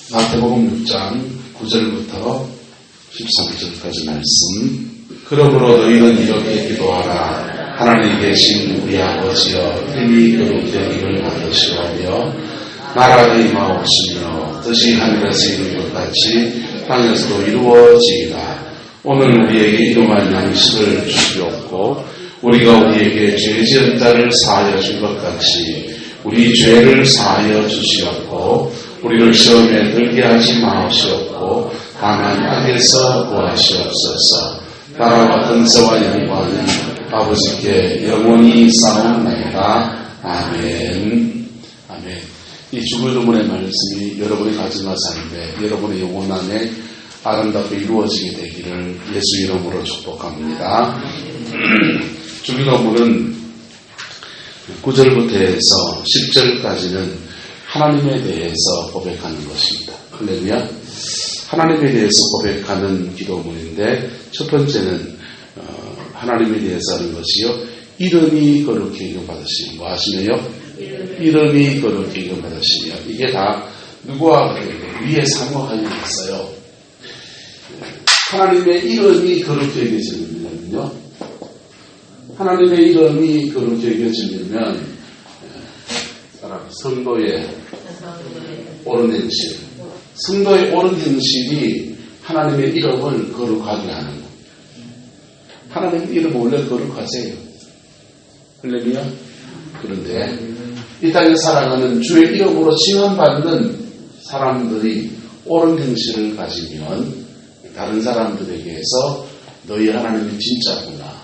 마태복음 6장 9절부터 13절까지 말씀. 그러므로 너희는 이렇게 기도하라. 하나님 계신 우리 아버지여, 이름이 거룩히 여김을 받으시오며 나라가 임하옵시며 뜻이 하늘에서 이룬 것 같이 땅에서도 이루어지이다. 오늘 우리에게 일용할 양식을 주시옵고 우리가 우리에게 죄 지은 자를 사하여 준 것 같이 우리 죄를 사하여 주시옵고 우리를 시험에 들게 하지 마옵시옵고 다만 악에서 구하시옵소서. 나라와 권세와 영광은 아버지께 영원히 싸움나이다. 아멘. 아멘. 이 주기도문의 말씀이 여러분이 가진 삶에 여러분의 영혼 안에 아름답게 이루어지게 되기를 예수 이름으로 축복합니다. 주기도문은 9절부터 해서 10절까지는 하나님에 대해서 고백하는 것입니다. 할렐루야. 하나님에 대해서 고백하는 기도문인데 첫 번째는 하나님에 대해서 하는 것이요. 이름이 거룩히 여김받으시며 뭐 하시며요? 이름이 거룩히 여김받으시며 이게 다 누구와 위에 상호하여 있어요. 하나님의 이름이 거룩히 여겨지면요. 하나님의 이름이 거룩히 여겨지면 성도의 옳은 행실, 성도의 옳은 행실이 하나님의 이름을 거룩하게 하는 것. 하나님의 이름은 원래 거룩하세요. 할렐루야. 그런데 이 땅에 살아가는 주의 이름으로 칭함받는 사람들이 옳은 행실을 가지면 다른 사람들에게서 너희 하나님이 진짜구나,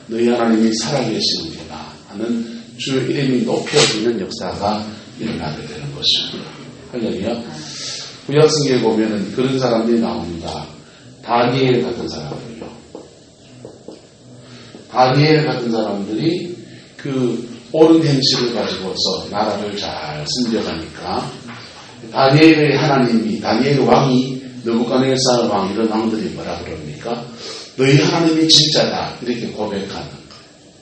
너희 하나님이 살아계시는구나 하는 주의 이름이 높여지는 역사가 일어나게 되는 것입니다. 할렐루야. 구약성경에 보면은 그런 사람들이 나옵니다. 다니엘 같은 사람들이요. 다니엘 같은 사람들이 그 옳은 행실을 가지고서 나라를 잘 승려가니까 다니엘의 하나님이, 다니엘 왕이 느부갓네살 왕 이런 왕들이 뭐라 그럽니까? 너희 하나님이 진짜다 이렇게 고백하는 거예요.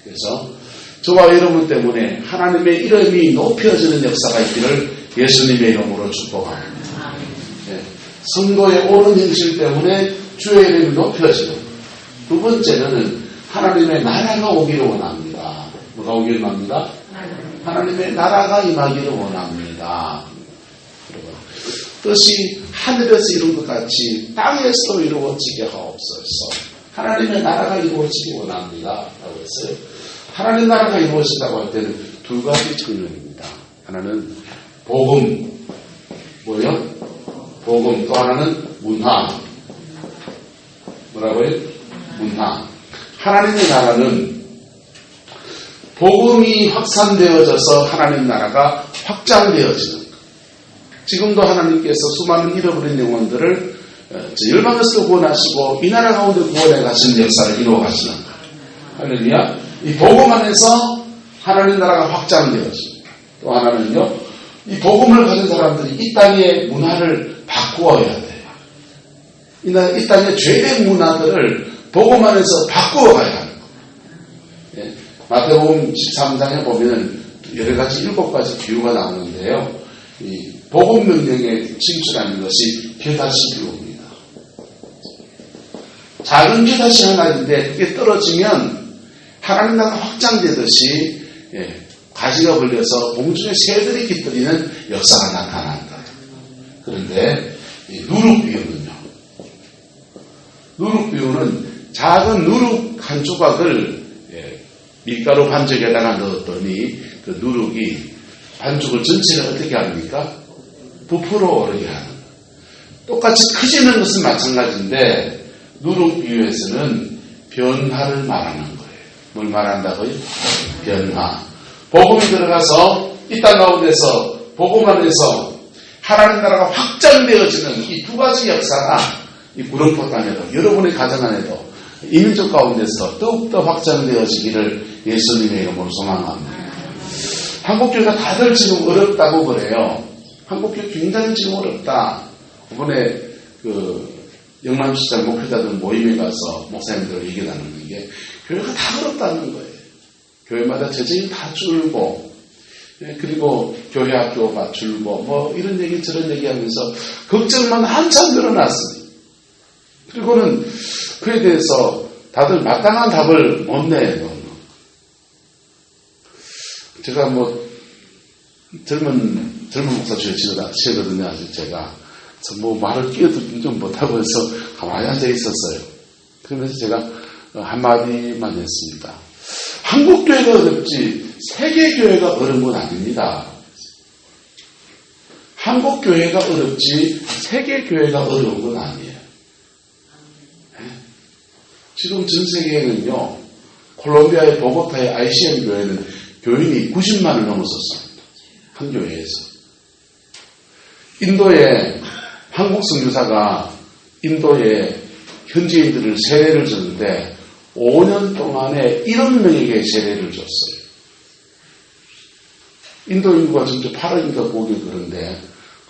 그래서 저와 여러분 때문에 하나님의 이름이 높여지는 역사가 있기를 예수님의 이름으로 축복합니다. 네. 성도의 옳은 행실 때문에 주의 이름이 높여지는. 두 번째는 하나님의 나라가 오기를 원합니다. 뭐가 오기를 원합니다? 하나님의 나라가 임하기를 원합니다. 뜻이 하늘에서 이룬 것 같이 땅에서도 이루어지게 하옵소서. 하나님의 나라가 이루어지기 원합니다. 라고 했어요. 하나님 나라가 이루어진다고 할 때는 두 가지 측면입니다. 하나는 복음, 뭐예요? 복음. 또 하나는 문화. 뭐라고요? 문화. 하나님의 나라는 복음이 확산되어져서 하나님 나라가 확장되어지는 것. 지금도 하나님께서 수많은 잃어버린 영혼들을 열방에서도 구원하시고 이 나라 가운데 구원해 가시는 역사를 이루어 가시는 것. 할렐루야. 이 복음 안에서 하나님 나라가 확장되어집니다. 또 하나는요, 이 복음을 가진 사람들이 이 땅의 문화를 바꾸어야 돼요. 이 땅의 죄된 문화들을 복음 안에서 바꾸어 가야 하는 거예요. 예. 마태복음 13장에 보면 여러 가지 7가지 비유가 나오는데요. 이 복음 명령에 진출하는 것이 벼다시 비유입니다. 작은 벼다시 하나인데 그게 떨어지면 하나님 나라가 확장되듯이 가지가 걸려서 공중에 새들이 깃들이는 역사가 나타난다. 그런데 누룩비유는요. 누룩비유는 작은 누룩 한 조각을 밀가루 반죽에다가 넣었더니 그 누룩이 반죽을 전체를 어떻게 합니까? 부풀어 오르게 하는. 똑같이 크지는 것은 마찬가지인데 누룩비유에서는 변화를 말하는 거예요. 뭘 말한다고요? 변화. 복음이 들어가서 이 땅 가운데서 복음 안에서 하나님 나라가 확장되어지는 이 두 가지 역사가 이 구름포 땅에도 여러분의 가정 안에도 이민족 가운데서 더욱더 확장되어지기를 예수님의 이름으로 소망합니다. 한국교회가 다들 지금 어렵다고 그래요. 한국교회 굉장히 지금 어렵다. 이번에 영남시장 목회자들 모임에 가서 목사님들 얘기 나누는 게 교회가 다 어렵다는 거예요. 교회마다 재정이 다 줄고 그리고 교회 학교가 줄고 뭐 이런 얘기 저런 얘기 하면서 걱정만 한참 늘어났으니 그리고는 그에 대해서 다들 마땅한 답을 못 내요. 제가 뭐 젊은 목사 주시거든요. 아직 제가 뭐 말을 끼어들긴 좀 못하고 해서 가만히 앉아 있었어요. 그러면서 제가 한마디만 했습니다. 한국 교회가 어렵지 세계 교회가 어려운 건 아닙니다. 한국 교회가 어렵지 세계 교회가 어려운 건 아니에요. 지금 전 세계에는요, 콜롬비아의 보고타의 ICM 교회는 교인이 90만을 넘었었습니다. 한 교회에서. 인도의 한국 선교사가 인도의 현지인들을 세례를 줬는데 5년 동안에 1억 명에게 세례를 줬어요. 인도 인구가 전체 8억인가 9억이 그런데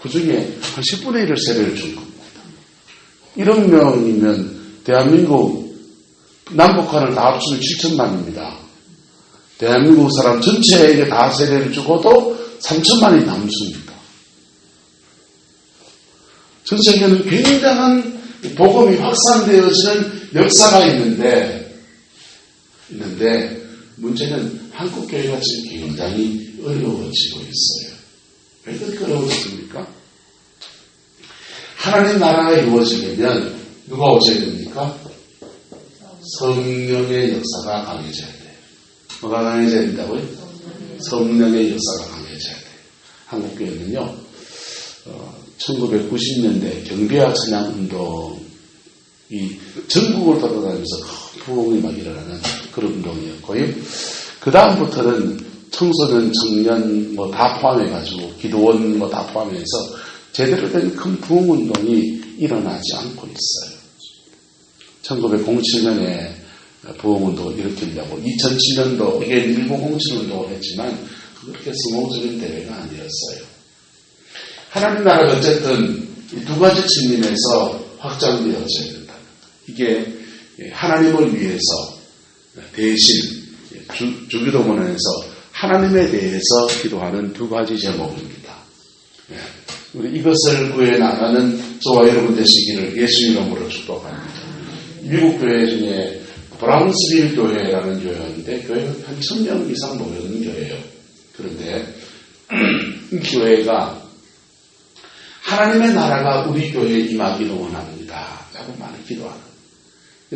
그 중에 한 10분의 1을 세례를 준 겁니다. 1억 명이면 대한민국 남북한을 다 합치면 7천만입니다. 대한민국 사람 전체에게 다 세례를 주고도 3천만이 남습니다. 전 세계는 굉장한 복음이 확산되어지는 역사가 있는데 문제는 한국 교회가 지금 굉장히 어려워지고 있어요. 왜 그렇게 어려워졌습니까? 하나님 나라가 이루어지려면 누가 오셔야 됩니까? 성령의 역사가 강해져야 돼요. 뭐가 강해져야 된다고요? 성령의 역사가 강해져야 돼요. 한국 교회는요, 1990년대 경비와 찬양 운동이 전국을 돌아다니면서 큰 부흥이 막 일어나는 그런 운동이었고요. 그 다음부터는 청소년, 청년 뭐 다 포함해가지고 기도원 뭐 다 포함해서 제대로 된 큰 부흥 운동이 일어나지 않고 있어요. 1907년에 부흥 운동을 일으키려고 2007년도 이게 1907 운동을 했지만 그렇게 성공적인 대회가 아니었어요. 하나님 나라가 어쨌든 이 두 가지 측면에서 확장되어져야 된다. 이게 하나님을 위해서 대신 주기도문에서 하나님에 대해서 기도하는 두 가지 제목입니다. 우리 이것을 구해 나가는 저와 여러분 되시기를 예수 이름으로 축복합니다. 미국 교회 중에 브라운스빌 교회라는 교회인데 교회가 한 1000명 이상 모여있는 교회예요. 그런데 이 교회가 하나님의 나라가 우리 교회에 임하기를 원합니다. 라고 많이 기도하는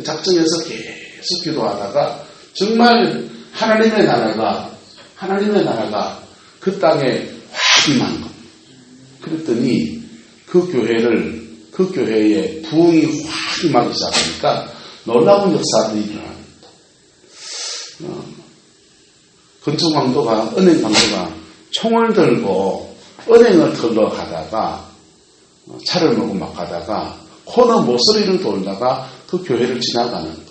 작정해서 계속 기도하다가 정말 하나님의 나라가 그 땅에 확 임한 겁니다. 그랬더니 그 교회에 부흥이 확 임하기 시작하니까 놀라운 역사들이 일어납니다. 은행 강도가 총을 들고 은행을 털러 가다가 차를 몰고 막 가다가 코너 모서리를 돌다가 그 교회를 지나가는 거예요.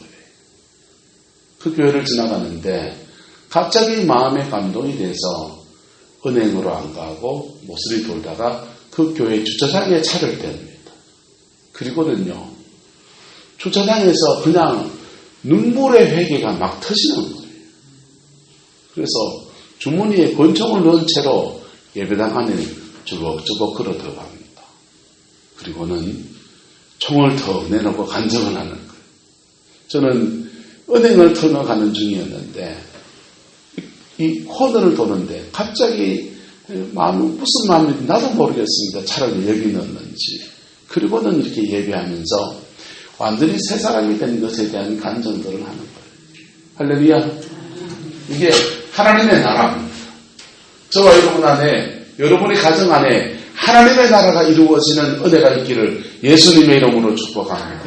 그 교회를 지나가는데 갑자기 마음에 감동이 돼서 은행으로 안 가고 모서리 돌다가 그 교회 주차장에 차를 댑니다. 그리고는요, 주차장에서 그냥 눈물의 회개가 막 터지는 거예요. 그래서 주머니에 권총을 넣은 채로 예배당 안에 주걱주걱 걸어 들어갑니다. 그리고는 총을 더 내놓고 간증을 하는 거예요. 저는 은행을 털러 가는 중이었는데 이 코너를 도는데 갑자기 무슨 마음인지 나도 모르겠습니다. 차를 여기 넣었는지. 그리고는 이렇게 예배하면서 완전히 새 사람이 된 것에 대한 간증들을 하는 거예요. 할렐루야. 이게 하나님의 나라입니다. 저와 여러분 안에, 여러분의 가정 안에 하나님의 나라가 이루어지는 은혜가 있기를 예수님의 이름으로 축복합니다.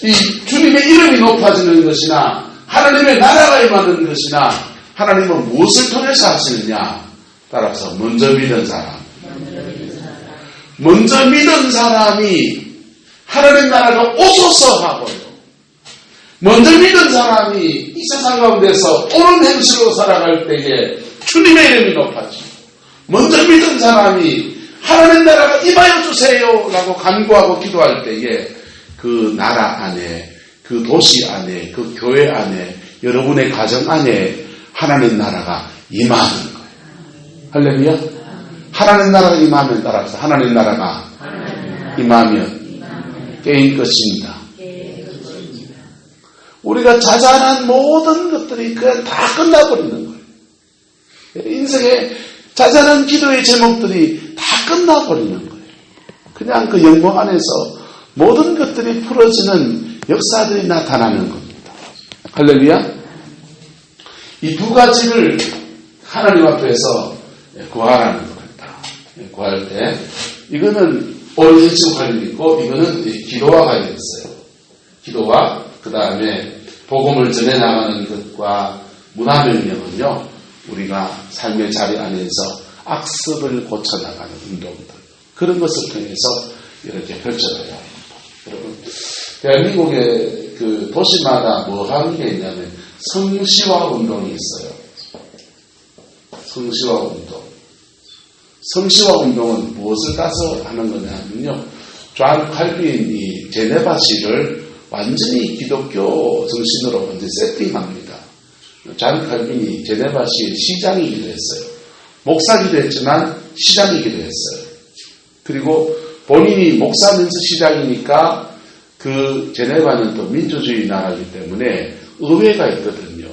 이 주님의 이름이 높아지는 것이나 하나님의 나라가 임하는 것이나 하나님은 무엇을 통해서 하시느냐? 따라서 먼저 믿은 사람이 하나님 나라가 오소서 하고요. 먼저 믿은 사람이 이 세상 가운데서 옳은 행실로 살아갈 때에 주님의 이름이 높아지고 먼저 믿은 사람이 하나님 나라가 임하여 주세요 라고 간구하고 기도할 때에 그 나라 안에, 그 도시 안에, 그 교회 안에, 여러분의 가정 안에 하나님 나라가 임하는 거예요. 할렐루야. 하나님 나라가 임하면 따라서 하나님 나라가 임하면 깨인 것입니다. 우리가 자잘한 모든 것들이 그냥 다 끝나버리는 거예요. 인생의 자잘한 기도의 제목들이 다 끝나버리는 거예요. 그냥 그 영광 안에서 모든 것들이 풀어지는 역사들이 나타나는 겁니다. 할렐루야. 이 두 가지를 하나님 앞에서 구하라는 겁니다. 구할 때 이거는 오리지널 관련이 있고 이거는 기도와 관련이 있어요. 기도와 그 다음에 복음을 전해 나가는 것과 문화명령은요, 우리가 삶의 자리 안에서 악습을 고쳐나가는 운동들, 그런 것을 통해서 이렇게 펼쳐나가야 합니다. 여러분, 대한민국의 그 도시마다 뭐 하는 게 있냐면 성시화 운동이 있어요. 성시화 운동. 성시화 운동은 무엇을 따서 하는 거냐면요, 존 칼빈이 제네바시를 완전히 기독교 정신으로 완전히 세팅합니다. 존 칼빈이 제네바시의 시장이기도 했어요. 목사기도 했지만 시장이기도 했어요. 그리고 본인이 목사면서 시장이니까 그 제네바는 또 민주주의 나라이기 때문에 의회가 있거든요.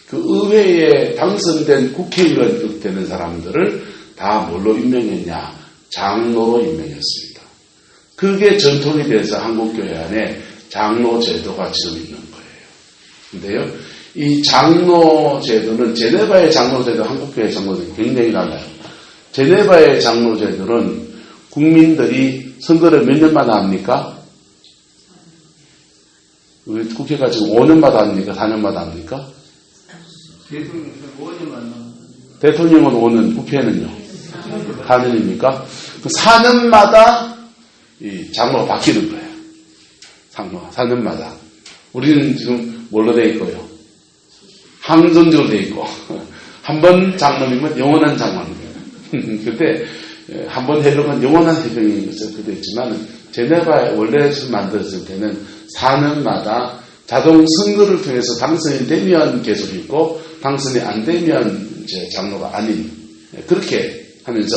그 의회에 당선된 국회의원 되는 사람들을 다 뭘로 임명했냐? 장로로 임명했습니다. 그게 전통이 돼서 한국교회 안에 장로 제도가 지금 있는 거예요. 근데요, 이 장로 제도는 제네바의 장로 제도, 한국교회 장로 제도 굉장히 달라요. 제네바의 장로 제도는 국민들이 선거를 몇 년마다 합니까? 우리 국회가 지금 5년마다 합니까? 4년마다 합니까? 대통령은 5년, 국회는요? 4년입니까? 그 4년마다 이 장로가 바뀌는 거예요. 장로가 4년마다. 우리는 지금 뭘로 돼 있고요? 항전적으로 돼 있고 한 번 장로님은 영원한 장로님이에요. 그때 한 번 해병은 영원한 해병인 것을 그도 있지만 제네바에 원래 만들었을 때는 4년마다 자동 선거를 통해서 당선이 되면 계속 있고 당선이 안 되면 이제 장로가 아닌, 그렇게 하면서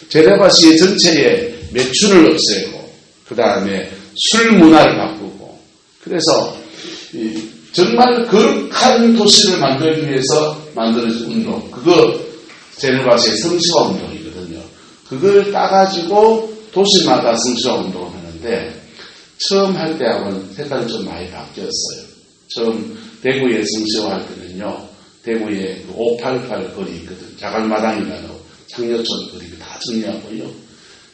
제네바시의 전체의 매춘을 없애고 그 다음에 술 문화를 바꾸고, 그래서 정말 거룩한 도시를 만들기 위해서 만들어진 운동, 그거 제네바시의 성시화 운동이거든요. 그걸 따가지고 도시마다 성시화 운동을 하는데, 처음 할 때하고는 색깔이 좀 많이 바뀌었어요. 처음 대구에 성시화 할 때는요, 대구에 그 588 거리 있거든. 자갈마당이라는 창녀촌 거리 다 정리하고요.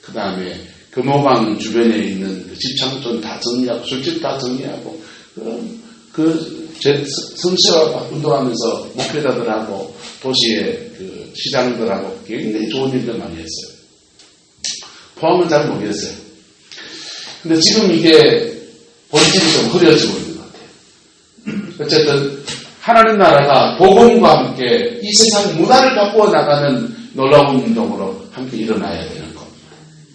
그 다음에 금호강 주변에 있는 그 집창촌 다 정리하고, 술집 다 정리하고, 성시화 운동하면서 목회자들하고 도시의 그 시장들하고 굉장히 좋은 일들 많이 했어요. 포함은 잘 모르겠어요. 근데 지금 이게 본질이 좀 흐려지고 있는 것 같아요. 어쨌든 하나님 나라가 복음과 함께 이 세상 문화를 바꾸어 나가는 놀라운 운동으로 함께 일어나야 되는 겁니다.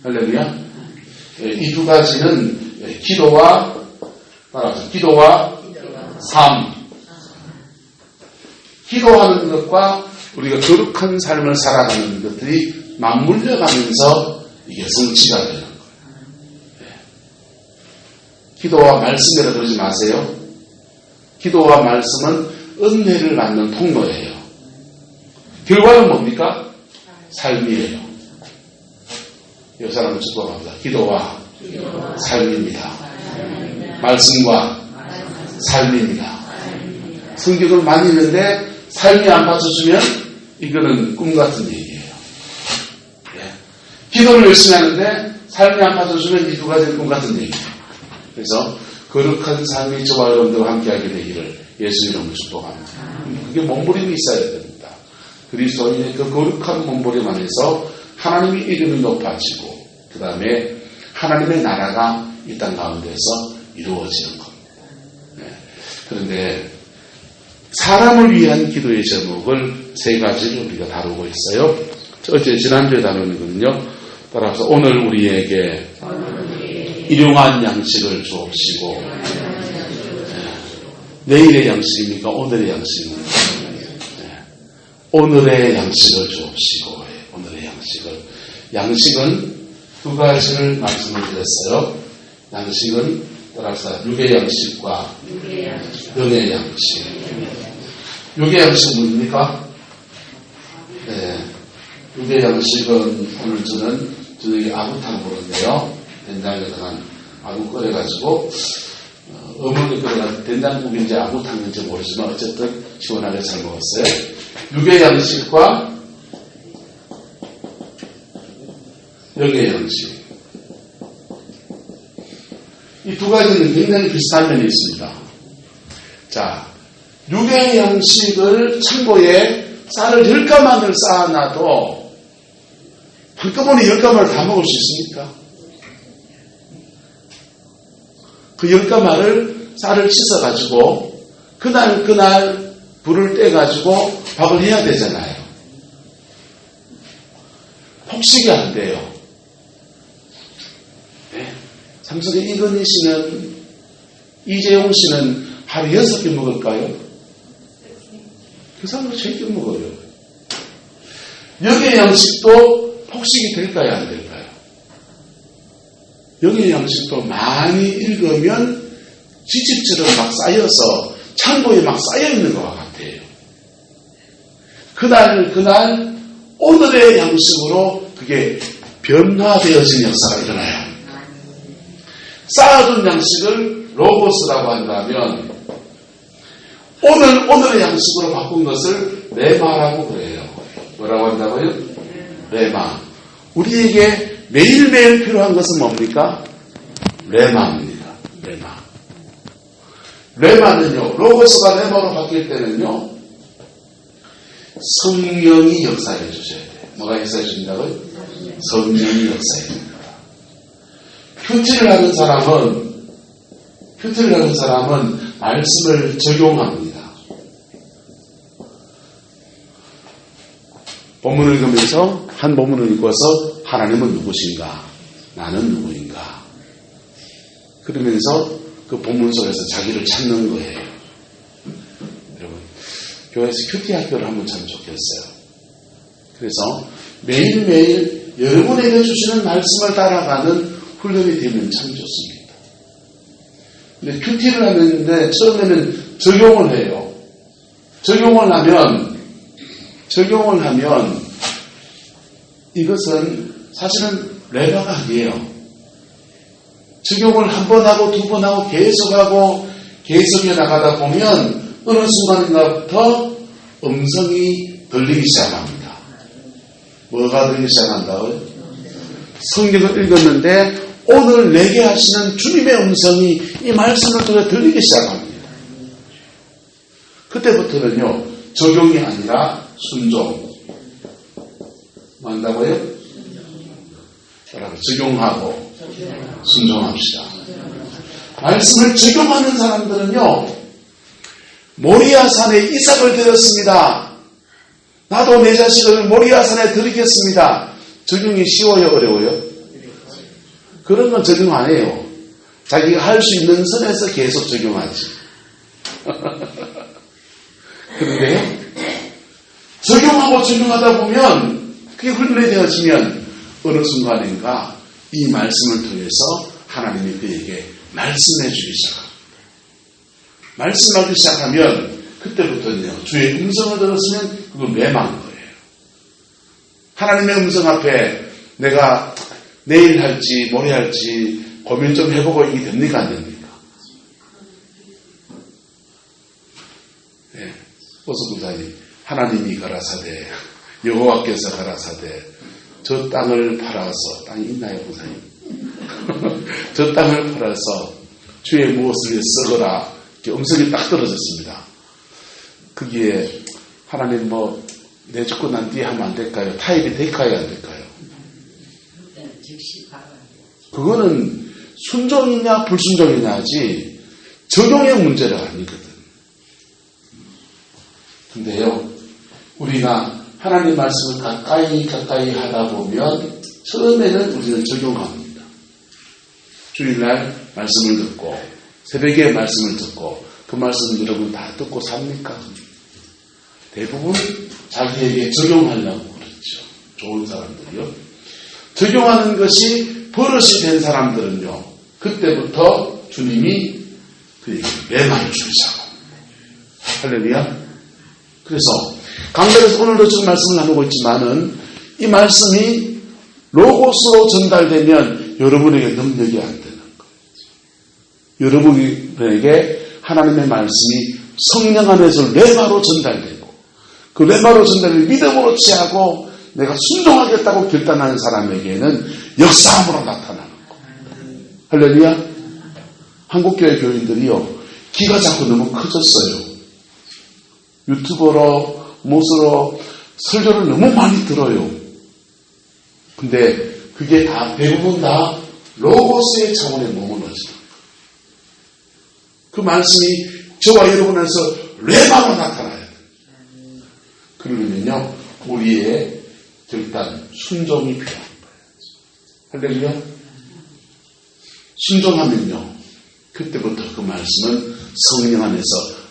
할렐루야. 이 두 가지는 기도와 삶. 기도하는 것과 우리가 거룩한 삶을 살아가는 것들이 맞물려가면서 이게 성취가 되는 거예요. 기도와 말씀이라 그러지 마세요. 기도와 말씀은 은혜를 받는 통로예요. 결과는 뭡니까? 삶이에요. 이 사람을 축복합니다. 기도와 삶입니다. 말씀과 삶입니다. 성경을 많이 읽는데 삶이 안 받쳐주면 이거는 꿈 같은 얘기예요. 기도를 열심히 하는데 삶이 안 받쳐주면 이 두 가지는 꿈 같은 얘기예요. 그래서 거룩한 삶이 저와 여러분들과 함께하게 되기를 예수 이름으로 축복합니다. 그게 몸부림이 있어야 됩니다. 그리스도인의 그 거룩한 몸부림 안에서 하나님의 이름이 높아지고 그 다음에 하나님의 나라가 이 땅 가운데서 이루어지는 겁니다. 그런데 사람을 위한 기도의 제목을 세 가지를 우리가 다루고 있어요. 어제 지난주에 다루는 거는요. 따라서 오늘 우리에게 일용할 양식을 주옵시고, 내일의 양식입니까? 오늘의 양식입니까? 오늘의 양식을 주옵시고, 양식은 두 가지를 말씀을 드렸어요. 양식은 따라서 육의 양식과 영의 양식. 육의 양식은 뭡니까? 네. 육의 양식은 오늘 저녁에 아구탕 먹었는데요. 된장에다가 아구 끓여가지고, 어묵을 끓여가지고 된장국인지 아구탕인지 모르지만 어쨌든 시원하게 잘 먹었어요. 육의 양식과 영의 양식. 이 두 가지는 굉장히 비슷한 면이 있습니다. 자, 육의 양식을 창고에 쌀을 10가마를 쌓아놔도 한꺼번에 10가마를 다 먹을 수 있습니까? 그 10가마를 쌀을 씻어가지고 그날 불을 떼가지고 밥을 해야 되잖아요. 폭식이 안 돼요. 네. 삼성의 이건희 씨는, 이재용 씨는 하루 6개 먹을까요? 그 사람은 3개 먹어요. 영의 양식도 폭식이 될까요? 안 될까요? 영의 양식도 많이 읽으면 지집처럼 막 쌓여서 창고에 막 쌓여있는 것과 같아요. 그날 오늘의 양식으로 그게 변화되어진 역사가 일어나요. 쌓아둔 양식을 로고스라고 한다면 오늘의 양식으로 바꾼 것을 레마라고 그래요. 뭐라고 한다고요? 레마. 우리에게 매일매일 필요한 것은 뭡니까? 레마입니다. 레마. 레마는요, 로고스가 레마로 바뀔 때는요, 성령이 역사해 주셔야 돼요. 뭐가 역사해 주신다고요? 성령이 역사해 줍니다. 큐티를 하는 사람은 말씀을 적용합니다. 본문을 읽으면서 한 본문을 읽어서 하나님은 누구신가? 나는 누구인가? 그러면서 그 본문 속에서 자기를 찾는 거예요. 여러분, 교회에서 큐티 학교를 하면 참 좋겠어요. 그래서 매일매일 여러분에게 주시는 말씀을 따라가는 훈련이 되면 참 좋습니다. 근데 큐티를 하는데 처음에는 적용을 해요. 적용을 하면 이것은 사실은 레마가 아니에요. 적용을 한 번 하고 두 번 하고 계속하고 계속해 나가다 보면 어느 순간인가부터 음성이 들리기 시작합니다. 뭐가 들리기 시작한다고요? 성경을 읽었는데 오늘 내게 하시는 주님의 음성이 이 말씀을 통해 들리기 시작합니다. 그때부터는요, 적용이 아니라 순종. 뭐 한다고요? 여러분, 적용하고 순종합시다. 말씀을 적용하는 사람들은요, 모리아산에 이삭을 드렸습니다. 나도 내 자식을 모리아산에 드리겠습니다. 적용이 쉬워요? 어려워요? 그런 건 적용 안 해요. 자기가 할 수 있는 선에서 계속 적용하지. 그런데요, 적용하고 적용하다 보면 그게 훈련이 되어지면 어느 순간인가 이 말씀을 통해서 하나님이 그에게 말씀해 주기 시작합니다. 말씀하기 시작하면 그때부터는요, 주의 음성을 들었으면 그건 레마인 거예요. 하나님의 음성 앞에 내가 내일 할지 모레 할지 고민 좀 해보고 이게 됩니까 안 됩니까? 네. 보수부사님, 하나님이 가라사대, 여호와께서 가라사대, 저 땅을 팔아서, 땅이 있나요, 부사님? 저 땅을 팔아서 주의 무엇을 썩어라. 이렇게 음성이 딱 떨어졌습니다. 거기에 하나님 내 죽고 난 뒤에 하면 안 될까요? 타협이 될까요, 안 될까요? 그거는 순종이냐 불순종이냐지 적용의 문제가 아니거든. 근데요, 우리가 하나님 말씀을 가까이 하다 보면 처음에는 우리는 적용합니다. 주일날 말씀을 듣고 새벽에 말씀을 듣고 그 말씀 여러분 다 듣고 삽니까? 대부분 자기에게 적용하려고 그렇죠. 좋은 사람들이요. 적용하는 것이 버릇이 된 사람들은요. 그때부터 주님이 매만을 주시고. 할렐루야. 그래서 강단에서 오늘도 지금 말씀을 나누고 있지만은 이 말씀이 로고스로 전달되면 여러분에게 능력이 안 되는 거예요. 여러분에게 하나님의 말씀이 성령 안에서 레마로 전달되고 그 레마로 전달을 믿음으로 취하고 내가 순종하겠다고 결단하는 사람에게는 역사함으로 나타나는 거예요. 할렐루야. 한국교회 교인들이요. 기가 자꾸 너무 커졌어요. 유튜버로 무엇으로 설교를 너무 많이 들어요. 근데 그게 다 대부분 다 로고스의 차원에 머물러지는 거예요. 그 말씀이 저와 여러분에서 레마로 나타나야 돼요. 그러면요 우리의 일단 순종이 필요한 거예요. 할렐루야. 순종하면요 그때부터 그 말씀은 성령 안에서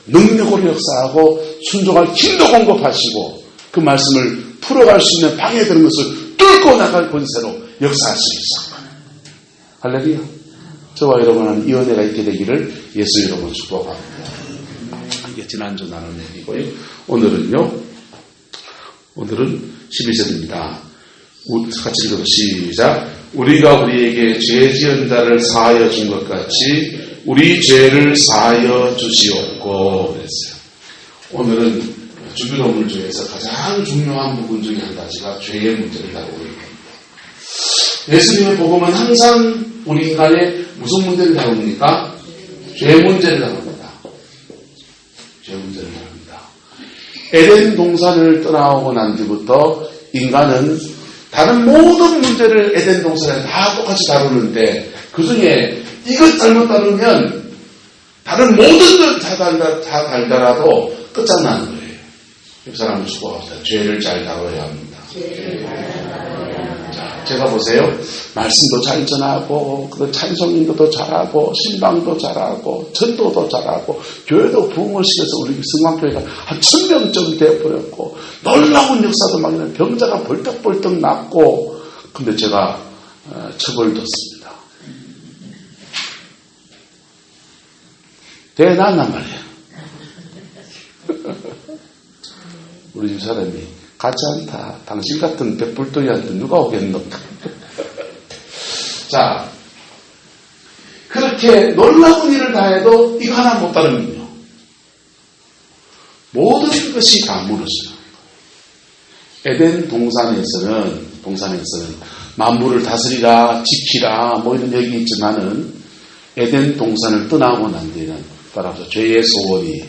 능력으로 역사하고 순종할 힘도 공급하시고 그 말씀을 풀어갈 수 있는 방해되는 것을 뚫고 나갈 권세로 역사하시기 시작합니다. 할렐루야. 저와 여러분은 이 은혜가 있게 되기를 예수 이름으로 축복합니다. 이게 지난주 나눈 얘기고요. 오늘은 12절입니다. 같이 읽어도 시작. 우리가 우리에게 죄 지은 자를 사하여 준 것 같이 우리 죄를 사하여 주시옵고 그랬어요. 오늘은 주기도문 중에서 가장 중요한 부분 중에 한 가지가 죄의 문제를 다루고 있습니다. 예수님의 복음은 항상 우리 인간의 무슨 문제를 다룹니까? 죄 문제를 다룹니다. 죄 문제를 다룹니다. 에덴 동산을 떠나오고 난 뒤부터 인간은 다른 모든 문제를 에덴 동산에 다 똑같이 다루는데 그 중에 이것 잘못 다루면 다른 모든 걸 다 달더라도 끝장나는 거예요. 그 사람을 수고합시다. 죄를 잘 다뤄야 합니다. 자, 제가 보세요. 말씀도 잘 전하고, 찬송인도도 잘하고, 신방도 잘하고, 전도도 잘하고, 교회도 부흥을 시켜서 우리 성황교회가 한 1000명쯤 되어버렸고, 놀라운 역사도 막 있는 병자가 벌떡벌떡 났고, 근데 제가 처벌뒀습니다. 대단한 말이야. 우리 집 사람이 같이 않다. 당신 같은 백불도이한테 누가 오겠노? 자, 그렇게 놀라운 일을 다 해도 이거 하나 못 따르면요. 모든 것이 다 무너져요. 에덴 동산에서는 만물을 다스리라, 지키라, 뭐 이런 얘기 있지만은 에덴 동산을 떠나고 난 뒤에는 따라서 죄의 소원이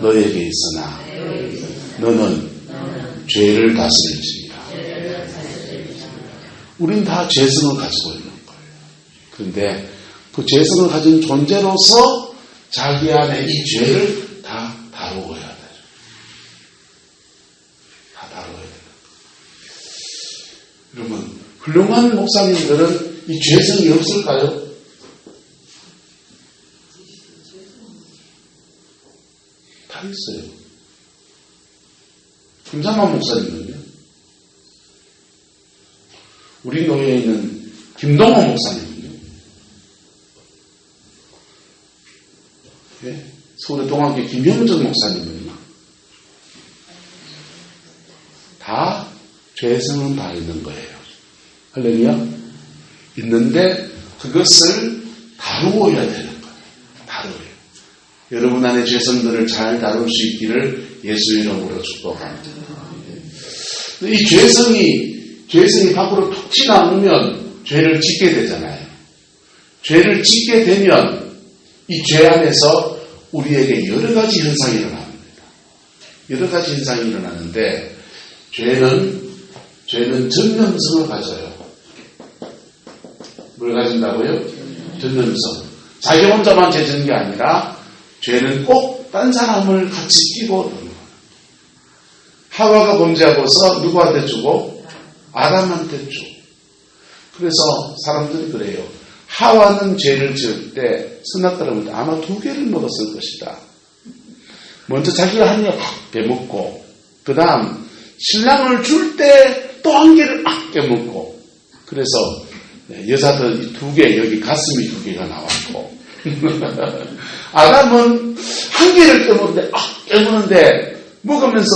너에게 있으나 너는 죄를 다스릴지니라. 우린 다 죄성을 가지고 있는 거예요. 그런데 그 죄성을 가진 존재로서 자기 안에 이 죄를 다 다루어야 돼요. 다 다루어야 돼요. 여러분, 훌륭한 목사님들은 이 죄성이 없을까요? 다 있어요. 김삼만 목사님은요? 우리 교회에 있는 김동호 목사님은요? 네? 서울의 동학교 김형정 목사님은요? 다 죄성은 다 있는 거예요. 할렐루야? 있는데 그것을 다루어야 되는 거예요. 다루어요. 여러분 안에 죄성들을 잘 다룰 수 있기를 예수 이름으로 축복합니다. 이 죄성이 밖으로 툭 튀나오면 죄를 짓게 되잖아요. 죄를 짓게 되면 이 죄 안에서 우리에게 여러 가지 현상이 일어납니다. 여러 가지 현상이 일어나는데 죄는 전념성을 가져요. 뭘 가진다고요? 전념성. 자기 혼자만 죄 짓는 게 아니라 죄는 꼭 딴 사람을 같이 끼고 하와가 범죄하고서 누구한테 주고? 아담한테 주고. 그래서 사람들이 그래요. 하와는 죄를 지을 때 선악과를 아마 2개를 먹었을 것이다. 먼저 자기가 한 입 베먹고 그 다음 신랑을 줄 때 또 한 개를 깨물고, 그래서 여자들 2개, 여기 가슴이 2개가 나왔고, 아담은 한 개를 깨무는데 먹으면서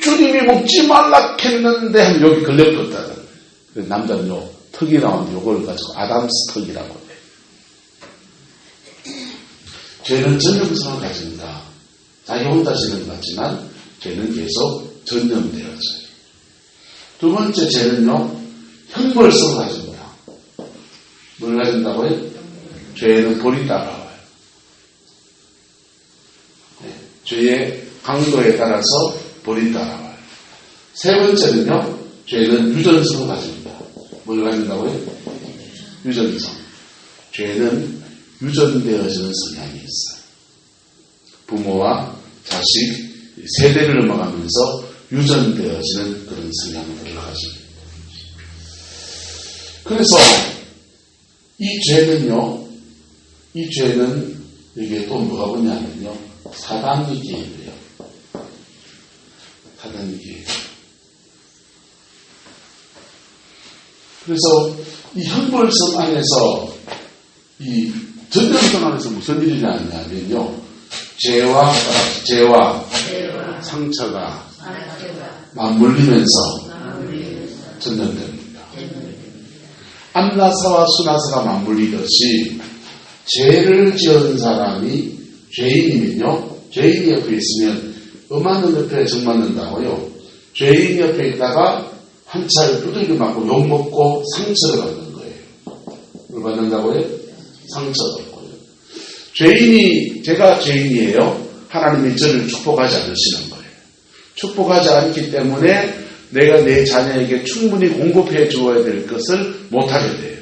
주님이 먹지 말라 했는데 하면 여기 걸렸거든. 그래서 남자는 턱이 나오는데 이걸 가지고 아담스 턱이라고 해. 죄는 전염성을 가진다. 자기 혼자 지는 것 같지만 죄는 계속 전염되어져요. 두 번째 죄는요, 형벌성을 가집니다. 뭘 가진다고요? 죄는 벌이 따라와요. 죄의 강도에 따라서 벌이 따라와요. 세 번째는요, 죄는 유전성을 가집니다. 뭘 가진다고요? 유전성. 죄는 유전되어지는 성향이 있어요. 부모와 자식, 세대를 넘어가면서 유전되어지는 그런 성향을 가집니다. 그래서 이 죄는 여기에 또 뭐가 뭐냐면요, 사단이 기회예요. 사단이 기회. 그래서 이 형벌성 안에서, 이 전염성 안에서 무슨 일이 나냐면요, 죄와 상처가 맞물리면서 전염됩니다. 암나사와 수나사가 맞물리듯이 죄를 지은 사람이 죄인이면요, 죄인이 옆에 있으면 음하는 옆에 정 맞는다고요. 죄인 옆에 있다가 한 차를 두들겨 맞고 욕먹고 상처를 받는 거예요. 뭘 받는다고요? 상처를 받고요. 제가 죄인이에요. 하나님이 저를 축복하지 않으시는 거예요. 축복하지 않기 때문에 내가 내 자녀에게 충분히 공급해 주어야 될 것을 못하게 돼요.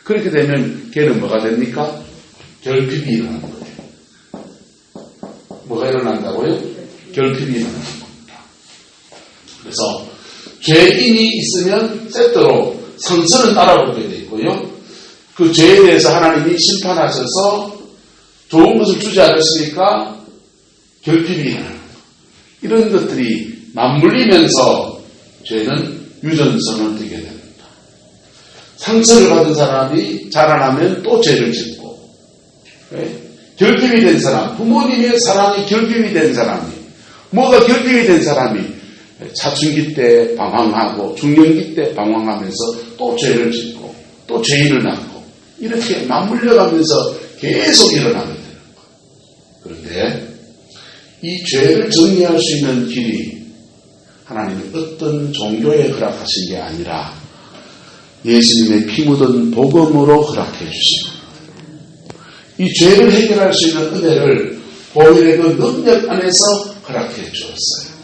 그렇게 되면 걔는 뭐가 됩니까? 결핍이 일어나는 거예요. 뭐가 일어난다고요? 결핍이 일어나는 겁니다. 그래서 죄인이 있으면 세트로 상처는 따라오게 돼 있고요. 그 죄에 대해서 하나님이 심판하셔서 좋은 것을 주지 않으시니까 결핍이 일어나는 거예요. 이런 것들이 맞물리면서 죄는 유전성을 띠게 됩니다. 상처를 받은 사람이 자라나면 또 죄를 짓고, 결핍이 된 사람, 부모님의 사랑이 결핍이 된 사람이, 뭐가 결핍이 된 사람이 사춘기 때 방황하고 중년기 때 방황하면서 또 죄를 짓고 또 죄인을 낳고 이렇게 맞물려가면서 계속 일어나게 되는 거예요. 그런데 이 죄를 정리할 수 있는 길이 하나님은 어떤 종교에 허락하신 게 아니라 예수님의 피 묻은 복음으로 허락해 주시고, 이 죄를 해결할 수 있는 은혜를 보혈의 그 능력 안에서 허락해 주었어요.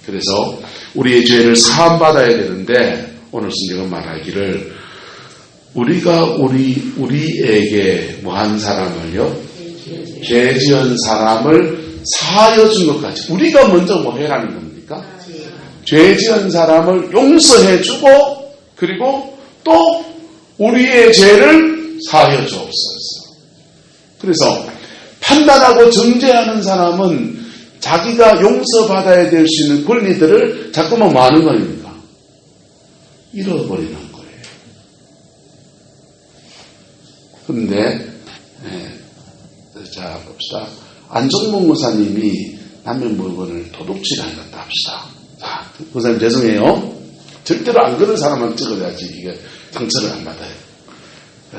그래서 우리의 죄를 사함받아야 되는데 오늘 성경은 말하기를 우리가 우리에게 뭐한 사람을요? 죄 지은 사람을 사하여 준 것까지 우리가 먼저 뭐 해라는 겁니까? 죄 지은 사람을 용서해 주고 그리고 또 우리의 죄를 사하여 주옵소서. 그래서 판단하고 정죄하는 사람은 자기가 용서받아야 될 수 있는 권리들을 자꾸만 뭐 하는 겁니까? 잃어버리는 거예요. 그런데 자 봅시다. 안종목 목사님이 남의 물건을 도둑질을 한다 합시다. 자, 목사님 죄송해요. 절대로 안 그런 사람만 찍어야지 이게 상처를 안 받아요.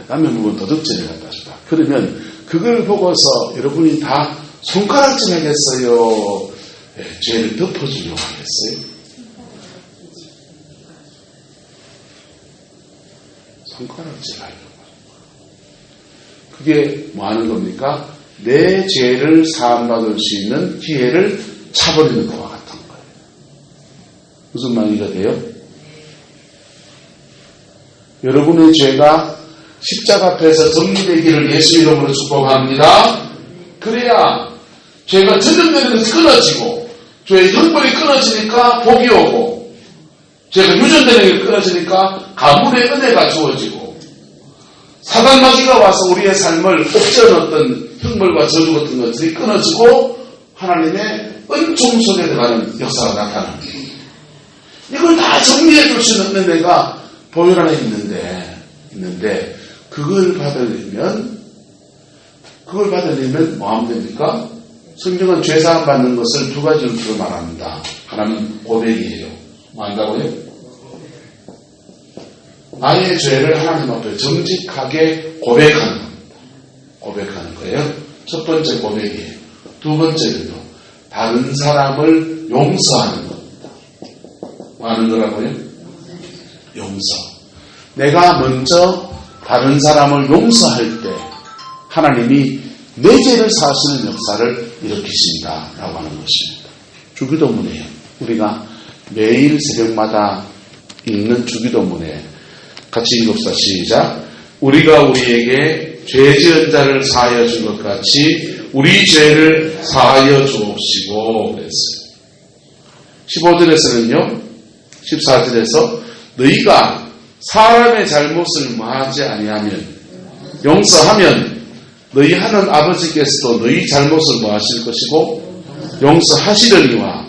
남의 물건 도둑질을 한다 합시다. 그러면 그걸 보고서 여러분이 다 손가락질 하겠어요? 죄를 덮어주려고 하겠어요? 손가락질 하려고. 그게 뭐 하는 겁니까? 내 죄를 사함받을 수 있는 기회를 차버리는 것과 같은 거예요. 무슨 말이가 돼요? 여러분의 죄가 십자가 앞에서 정리되기를 예수 이름으로 축복합니다. 그래야 죄가 전염되는 것이 끊어지고 죄의 형벌이 끊어지니까 복이 오고 죄가 유전되는 게 끊어지니까 가문의 은혜가 주어지고 사단 마귀가 와서 우리의 삶을 옥죄는 어떤 형벌과 저주 같은 것들이 끊어지고 하나님의 은총 속에 들어가는 역사가 나타납니다. 이걸 다 정리해 줄 수 있는 내가 보혈 안에 있는데 그걸 받으려면 뭐 하면 됩니까? 성경은 죄사함 받는 것을 두 가지로 말합니다. 하나는 고백이에요. 뭐 한다고요? 나의 죄를 하나님 앞에 정직하게 고백하는 겁니다. 고백하는 거예요. 첫 번째 고백이에요. 두 번째는요, 다른 사람을 용서하는 겁니다. 뭐 하는 거라고요? 용서. 내가 먼저 다른 사람을 용서할 때 하나님이 내 죄를 사하시는 역사를 일으키신다 라고 하는 것입니다. 주기도문이에요. 우리가 매일 새벽마다 읽는 주기도문에 같이 읽읍시다. 시작. 우리가 우리에게 죄 지은 자를 사하여 준 것 같이 우리 죄를 사하여 주옵시고 그랬어요. 15절에서는요, 14절에서 너희가 사람의 잘못을 뭐하지 아니하면 용서하면 너희 하는 아버지께서도 너희 잘못을 뭐하실 것이고 용서하시려니와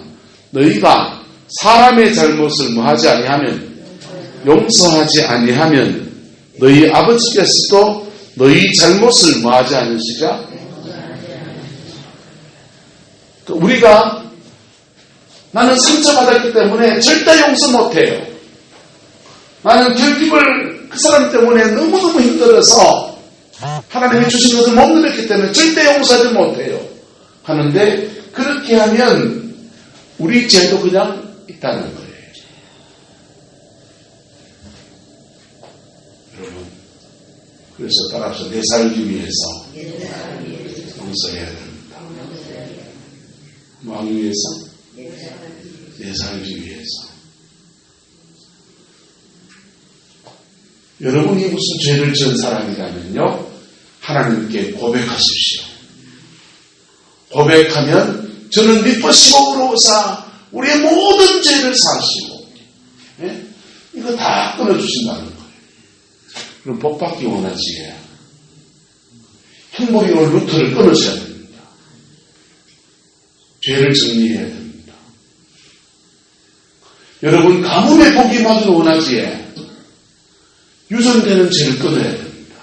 너희가 사람의 잘못을 뭐하지 아니하면 용서하지 아니하면 너희 아버지께서도 너희 잘못을 뭐하지 않으시자? 우리가 나는 상처받았기 때문에 절대 용서 못해요. 나는 결핍을 그 사람 때문에 너무너무 힘들어서 하나님이 주신 것을 못 누렸기 때문에 절대 용서하지 못해요. 하는데 그렇게 하면 우리 죄도 그냥 있다는 거예요. 여러분, 그래서 따라서 내 살기 위해서 용서해야 됩니다. 뭐 하기 위해서? 내 살기 위해서. 여러분이 무슨 죄를 지은 사람이라면요, 하나님께 고백하십시오. 고백하면 저는 미쁘시고 의로우사 우리의 모든 죄를 사하시고, 예? 이거 다 끊어주신다는 거예요. 그럼 복받기 원하지. 흉물이 올 루트를 끊으셔야 됩니다. 죄를 정리해야 됩니다. 여러분 가뭄의 복이 마저 원하지. 유전되는 죄를 끊어야 됩니다.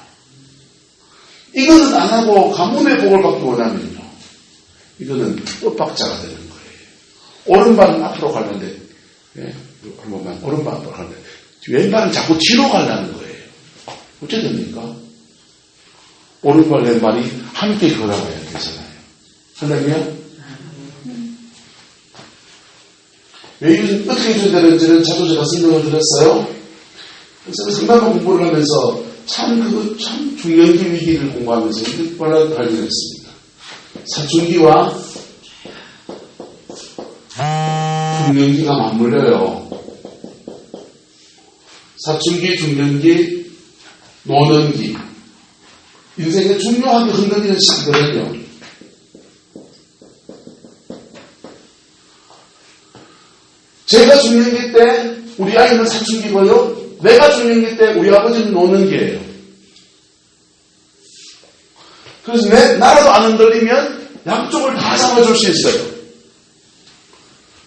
이거는 안 하고 가뭄의 복을 받기 원하면요, 이거는 엇박자가 되는 거예요. 오른발은 앞으로 가는데, 예? 한 번만 오른발 앞으로 가는데 왼발은 자꾸 뒤로 가려는 거예요. 어째 됩니까? 오른발 왼발이 함께 걸어가야 되잖아요. 할렐루야? 왜 어떻게 해줘야 되는지는 저도 제가 설명을 드렸어요. 그래서 성경을 공부를 하면서 참 중년기 위기를 공부하면서 이렇게 발견했습니다. 사춘기와 중년기가 맞물려요. 사춘기, 중년기, 노년기. 인생에 중요하게 흔들리는 시기거든요. 제가 중년기 때 우리 아이는 사춘기고요. 내가 중년기 때 우리 아버지는 노년기예요. 그래서 나라도 안 흔들리면 양쪽을 다 잡아줄 수 있어요.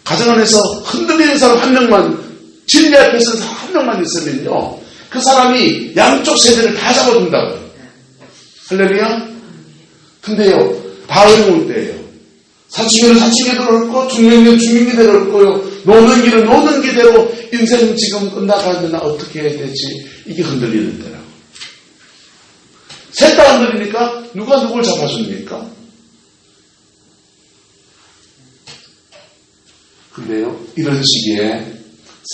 가정 안에서 흔들리는 사람 한 명만, 진리 앞에 서는 사람 한 명만 있으면요, 그 사람이 양쪽 세대를 다 잡아준다고요. 할렐루야? 근데요, 다 어려울 때예요. 사춘기는 사춘기대로 옳고, 중년기는 중년기대로 옳고요, 노년기는 노년기대로 인생 지금 끝나가면 나 어떻게 해야 되지? 이게 흔들리는 때라고. 셋 다 흔들리니까 누가 누굴 잡아줍니까? 근데요, 이런 시기에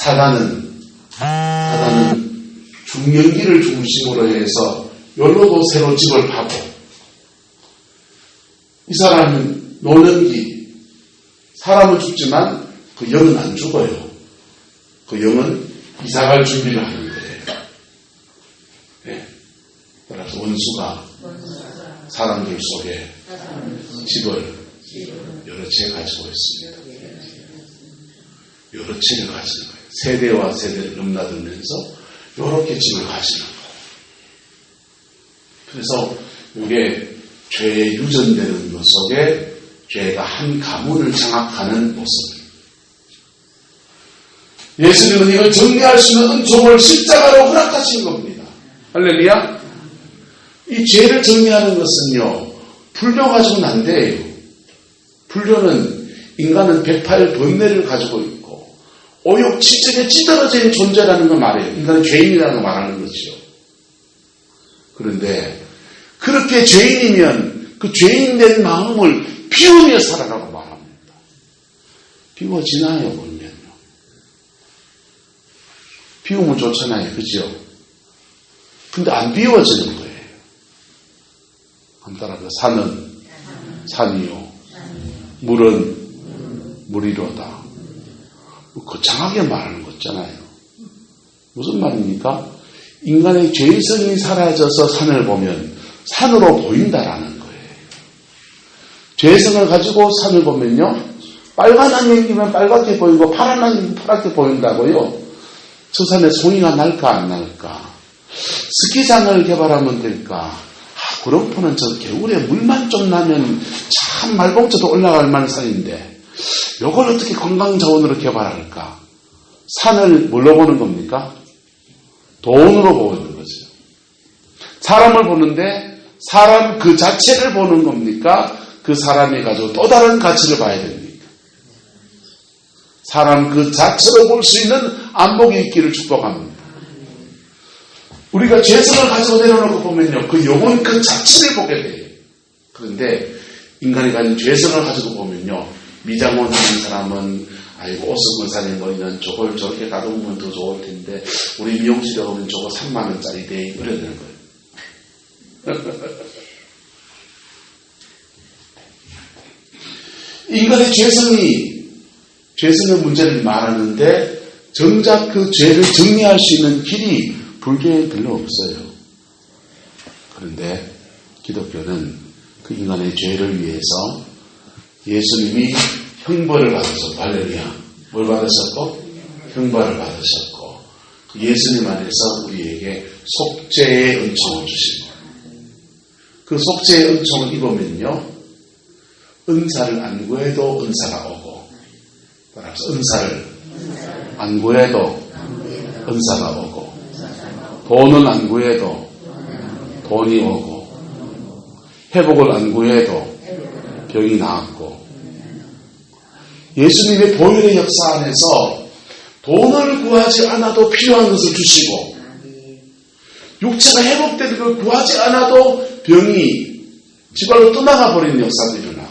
사단은 중년기를 중심으로 해서 열로도 새로 집을 파고, 이 사람은 노년기, 사람은 죽지만 그 영은 안 죽어요. 그 영은 이사갈 준비를 하는 거예요. 네. 따라서 원수가 사람들 속에 집을 여러 채 가지고 있습니다. 여러 채를 가지는 거예요. 세대와 세대를 넘나들면서 이렇게 집을 가지는 거예요. 그래서 이게 죄에 유전되는 것 속에 죄가 한 가문을 장악하는 모습. 예수님은 이걸 정리할 수 있는 은총을 십자가로 허락하신 겁니다. 할렐루야. 이 죄를 정리하는 것은요, 불교 가지고는 안 돼요. 불교는 인간은 108번뇌를 가지고 있고 오욕치증에 찌들어져 있는 존재라는 걸 말해요. 인간은 죄인이라는 걸 말하는 거죠. 그런데 그렇게 죄인이면 그 죄인된 마음을 비우며 살아라고 말합니다. 비워지나요, 보면요. 비우면 좋잖아요. 그죠? 근데 안 비워지는 거예요. 한따라서 산은 산이요. 물은 물이로다. 거창하게 말하는 거잖아요. 무슨 말입니까? 인간의 죄성이 사라져서 산을 보면 산으로 보인다라는 거예요. 죄성을 가지고 산을 보면요, 빨간 안경이면 빨갛게 보이고 파란 안경이면 파랗게 보인다고요. 저 산에 송이가 날까 안 날까? 스키장을 개발하면 될까? 구룡포는 저 겨울에 물만 좀 나면 참 말봉쳐도 올라갈 만한 산인데 이걸 어떻게 관광자원으로 개발할까? 산을 뭘로 보는 겁니까? 돈으로 보는 거죠. 사람을 보는데 사람 그 자체를 보는 겁니까? 그 사람이 가지고 또 다른 가치를 봐야 됩니까? 사람 그 자체로 볼 수 있는 안목이 있기를 축복합니다. 우리가 죄성을 가지고 내려놓고 보면요, 그 영혼 그 자체를 보게 돼요. 그런데 인간이 가진 죄성을 가지고 보면요, 미장원 하는 사람은 아이고 옷을 사는 거는 저걸 저렇게 가져오면 더 좋을 텐데 우리 미용실에 오면 저거 3만 원짜리 돼 이래야 되는 거예요. 인간의 죄성의 문제를 말하는데 정작 그 죄를 정리할 수 있는 길이 불교에 별로 없어요. 그런데 기독교는 그 인간의 죄를 위해서 예수님이 형벌을 받으셨고, 할렐루야. 뭘 받으셨고? 형벌을 받으셨고, 그 예수님 안에서 우리에게 속죄의 은총을 주신 거예요. 그 속죄의 은총을 입으면요, 은사를 안 구해도 은사가 오고, 따라서 은사를 안 구해도 은사가 오고, 돈은 안 구해도 돈이 오고, 회복을 안 구해도 병이 나았고, 예수님의 보혈의 역사 안에서 돈을 구하지 않아도 필요한 것을 주시고, 육체가 회복되는 걸 구하지 않아도 병이 지발로 떠나가 버리는 역사도 일어나.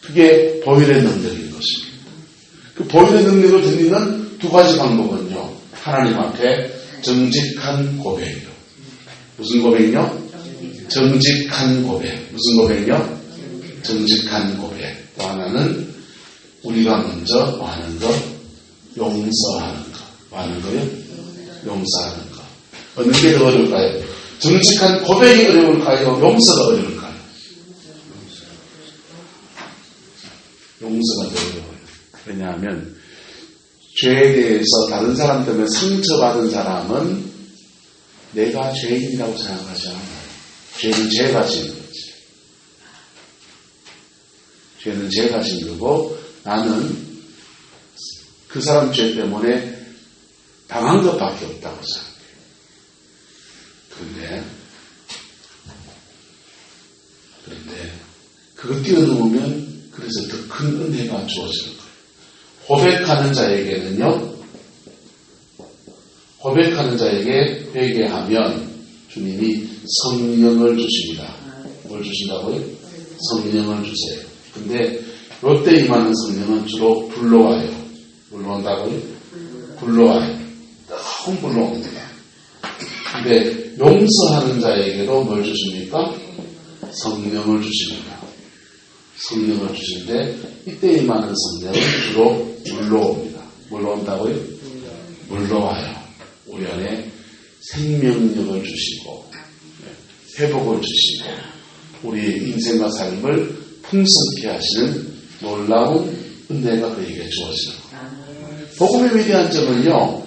그게 보혈의 능력인 것입니다. 그 보혈의 능력을 드리는 두 가지 방법은요, 하나님 앞에 정직한 고백이요. 무슨 고백이요? 정직한 고백. 무슨 고백이요? 정직한 고백. 또 하나는 우리가 먼저 뭐 하는 것? 용서하는 것. 뭐 하는 거요? 용서하는 것. 어느 게 더 어려울까요? 정직한 고백이 어려울까요? 용서가 어려울까요? 용서가 더 어려워요. 왜냐하면 죄에 대해서 다른 사람 때문에 상처받은 사람은 내가 죄인이라고 생각하지 않아요. 죄는 제가 지은 거지. 죄는 제가 지은 거고 나는 그 사람 죄 때문에 당한 것밖에 없다고 생각해요. 그런데 그거 뛰어넘으면 그래서 더 큰 은혜가 주어지는 거예요. 고백하는 자에게 회개하면 주님이 성령을 주십니다. 뭘 주신다고요? 성령을 주세요. 근데 롯데 임하는 성령은 주로 불로 와요. 불로 온다고요? 불로 와요. 너무 불로 옵니다. 근데 용서하는 자에게도 뭘 주십니까? 성령을 주십니다. 성령을 주시는데 이때 임하는 성령은 주로 물로 옵니다. 물로 온다고요? 물로 와요. 우리 안에 생명력을 주시고 회복을 주시고 우리의 인생과 삶을 풍성케 하시는 놀라운 은혜가 그에게 주어지는 거예요. 복음의 위대한 점은요,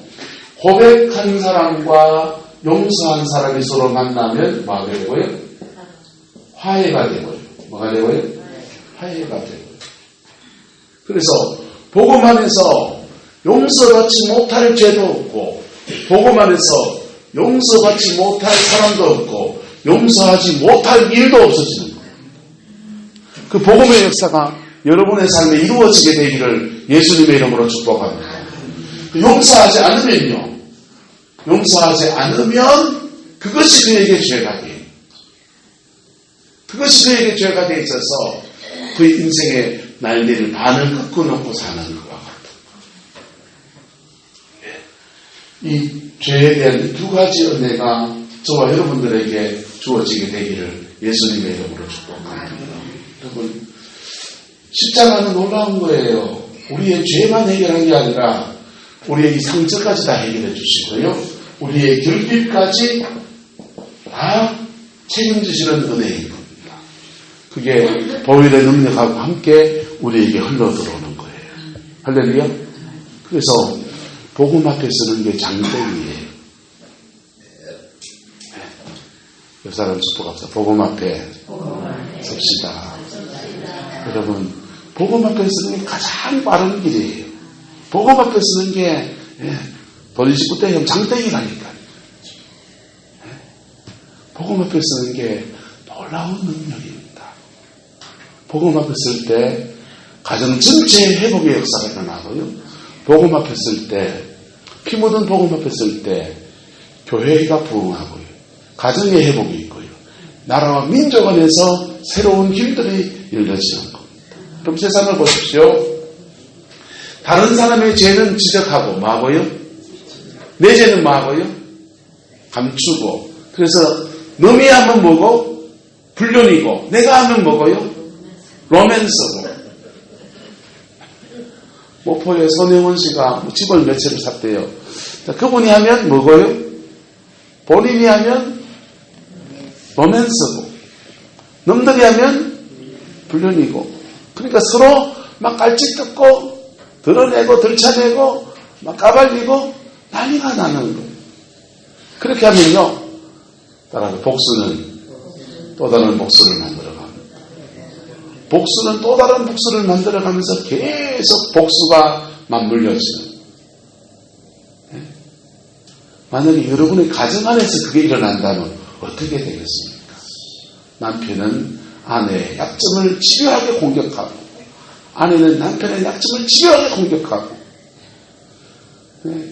고백한 사람과 용서한 사람이 서로 만나면 뭐가 되고요? 화해가 되고요. 뭐가 되고요? 화해가 되고요. 그래서 복음 안에서 용서받지 못할 죄도 없고 복음 안에서 용서받지 못할 사람도 없고 용서하지 못할 일도 없어지는 거예요. 그 복음의 역사가 여러분의 삶에 이루어지게 되기를 예수님의 이름으로 축복합니다. 용서하지 않으면 그것이 그에게 죄가 돼요. 그것이 그에게 죄가 돼 있어서 그의 인생의 날개를 반을 꺾어놓고 사는 것과 같은 이 죄에 대한 이 두 가지 은혜가 저와 여러분들에게 주어지게 되기를 예수님의 이름으로 축복합니다. 여러분, 십자가는 놀라운 거예요. 우리의 죄만 해결한 게 아니라 우리의 이 상처까지 다 해결해 주시고요. 우리의 결핍까지 다 책임지시는 은혜인 겁니다. 그게 보혈의 능력하고 함께 우리에게 흘러들어오는 거예요. 할렐루야. 그래서 복음 앞에 서는 게 장땡이에요. 옆 사람 축복합시다. 복음 앞에 섭시다. 여러분, 복음 앞에 서는 게 가장 빠른 길이에요. 복음 앞에 서는 게 본인 19대 형 장땡이라니까요. 복음 앞에 서는 게 놀라운 능력입니다. 복음 앞에 설 때 가정 전체의 회복의 역사가 일어나고요. 복음 앞에 설 때, 피 묻은 복음 앞에 설 때 교회가 부흥하고요. 가정의 회복이 있고요. 나라와 민족 안에서 새로운 길들이 열려지는 겁니다. 그럼 세상을 보십시오. 다른 사람의 죄는 지적하고 뭐하고요? 내 죄는 뭐하고요? 감추고. 그래서 남이 하면 뭐고? 불륜이고. 내가 하면 뭐고요? 로맨스고. 모포의 손혜원 씨가 집을 몇 채를 샀대요. 그분이 하면 뭐고요? 본인이 하면 로맨스고. 놈들이 하면 불륜이고. 그러니까 서로 막 깔찍 뜯고 드러내고 들춰내고 막 까발리고 난리가 나는 거예요. 그렇게 하면요, 따라서 복수는 또 다른 복수를 만들어갑니다. 복수는 또 다른 복수를 만들어가면서 계속 복수가 맞물려지는. 만약에 여러분의 가정 안에서 그게 일어난다면 어떻게 되겠습니까? 남편은 아내의 약점을 집요하게 공격하고, 아내는 남편의 약점을 집요하게 공격하고.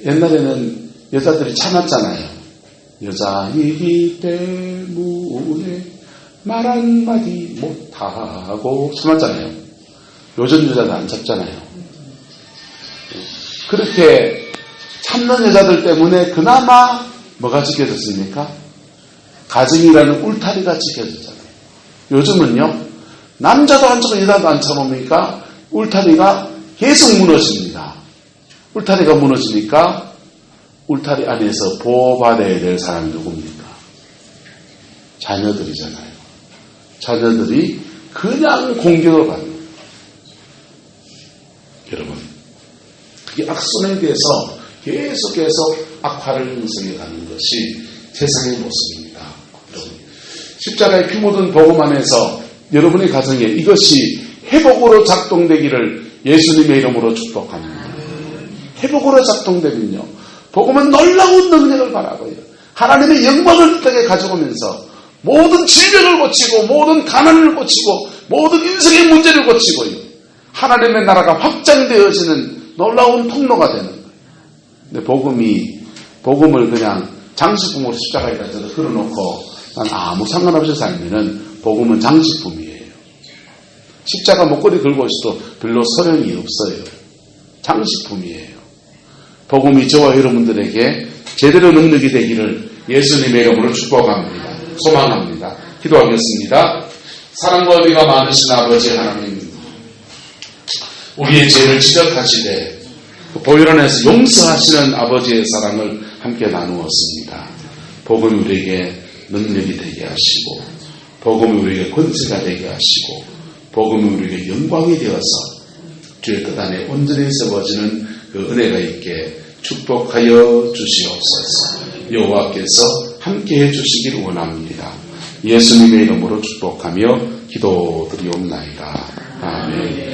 옛날에는 여자들이 참았잖아요. 여자이기 때문에 말 한마디 못하고 참았잖아요. 요즘 여자는 안 참잖아요. 그렇게 참는 여자들 때문에 그나마 뭐가 지켜졌습니까? 가정이라는 울타리가 지켜졌잖아요. 요즘은요, 남자도 안 참고 여자도 안 참으니까 울타리가 계속 무너집니다. 울타리가 무너지니까 울타리 안에서 보호받아야 될 사람이 누굽니까? 자녀들이잖아요. 자녀들이 그냥 공격을 받는 거예요. 여러분, 그게 악순환에 대해서 계속해서 악화를 형성해 가는 것이 세상의 모습입니다. 여러분, 십자가의 피 묻은 복음 안에서 여러분의 가정에 이것이 회복으로 작동되기를 예수님의 이름으로 축복합니다. 회복으로 작동되면요, 복음은 놀라운 능력을 바라고요. 하나님의 영광을 땅에 가져오면서 모든 질병을 고치고 모든 가난을 고치고 모든 인생의 문제를 고치고요, 하나님의 나라가 확장되어지는 놀라운 통로가 되는 거예요. 근데 복음을 그냥 장식품으로 십자가에 가져다 걸어놓고 난 아무 상관없이 살면은 복음은 장식품이에요. 십자가 목걸이 걸고 있어도 별로 소용이 없어요. 장식품이에요. 복음이 저와 여러분들에게 제대로 능력이 되기를 예수님의 이름으로 축복합니다. 소망합니다. 기도하겠습니다. 사랑과 은혜가 많으신 아버지 하나님, 우리의 죄를 지적하시되 보혈 안에서 용서하시는 아버지의 사랑을 함께 나누었습니다. 복음이 우리에게 능력이 되게 하시고, 복음이 우리에게 권세가 되게 하시고, 복음이 우리에게 영광이 되어서 주의 뜻 안에 온전히 세워지는 그 은혜가 있게 축복하여 주시옵소서. 여호와께서 함께해 주시길 원합니다. 예수님의 이름으로 축복하며 기도드리옵나이다. 아멘.